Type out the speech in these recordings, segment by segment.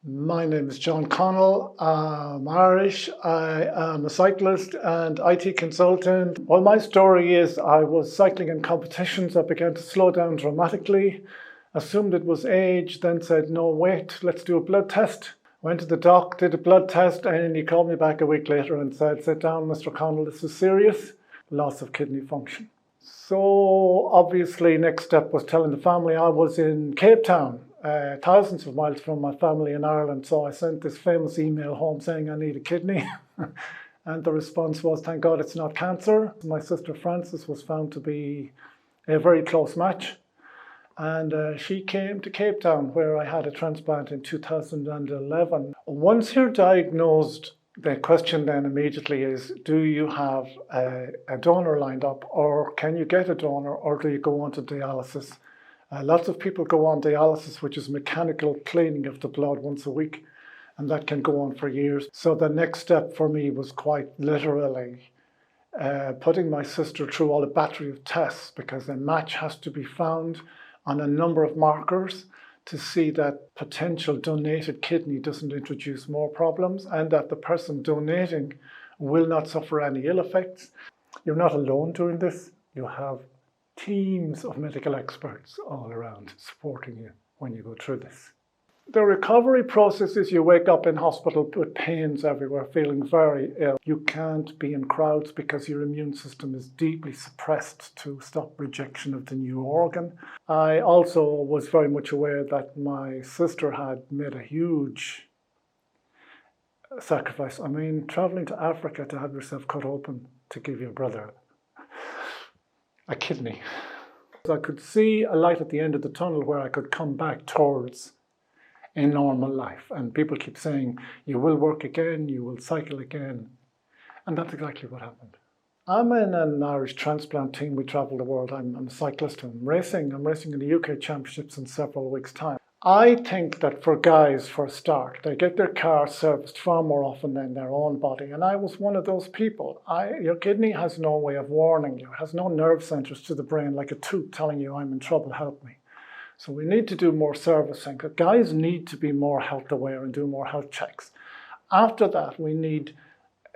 My name is John Connell. I'm Irish. I am a cyclist and IT consultant. Well, my story is I was cycling in competitions. I began to slow down dramatically, assumed it was age, then said, no, wait, let's do a blood test. Went to the doc, did a blood test, and he called me back a week later and said, sit down, Mr. Connell, this is serious, loss of kidney function. So obviously, next step was telling the family. I was in Cape Town, thousands of miles from my family in Ireland. So I sent this famous email home saying I need a kidney. And the response was, thank God it's not cancer. My sister Frances was found to be a very close match. And she came to Cape Town, where I had a transplant in 2011. Once you're diagnosed, the question then immediately is, do you have a donor lined up, or can you get a donor, or do you go on to dialysis? Lots of people go on dialysis, which is mechanical cleaning of the blood once a week, and that can go on for years. So the next step for me was quite literally putting my sister through all a battery of tests, because a match has to be found on a number of markers to see that potential donated kidney doesn't introduce more problems and that the person donating will not suffer any ill effects. You're not alone doing this. You have teams of medical experts all around supporting you when you go through this. The recovery process is you wake up in hospital with pains everywhere, feeling very ill. You can't be in crowds because your immune system is deeply suppressed to stop rejection of the new organ. I also was very much aware that my sister had made a huge sacrifice. I mean, traveling to Africa to have yourself cut open to give your brother a kidney. I could see a light at the end of the tunnel where I could come back towards a normal life. And people keep saying, you will work again, you will cycle again. And that's exactly what happened. I'm in an Irish Transplant Team. We travel the world. I'm a cyclist. I'm racing in the UK Championships in several weeks' time. I think that for guys, for a start, they get their car serviced far more often than their own body. And I was one of those people. Your kidney has no way of warning you. It has no nerve centers to the brain like a tooth telling you, I'm in trouble, help me. So we need to do more servicing. Guys need to be more health aware and do more health checks. After that, we need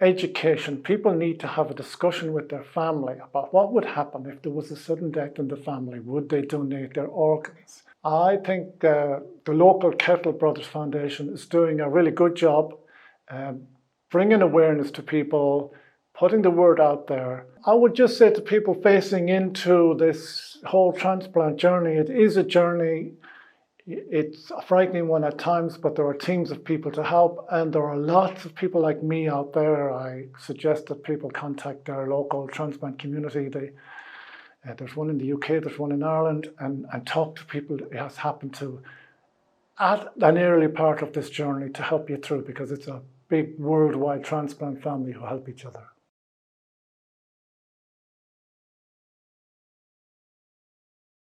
education. People need to have a discussion with their family about what would happen if there was a sudden death in the family. Would they donate their organs? I think the local Kettle Brothers Foundation is doing a really good job bringing awareness to people, putting the word out there. I would just say to people facing into this whole transplant journey, it is a journey. It's a frightening one at times, but there are teams of people to help, and there are lots of people like me out there. I suggest that people contact their local transplant community. There's one in the UK, there's one in Ireland, and talk to people it has happened to at an early part of this journey to help you through, because it's a big worldwide transplant family who help each other.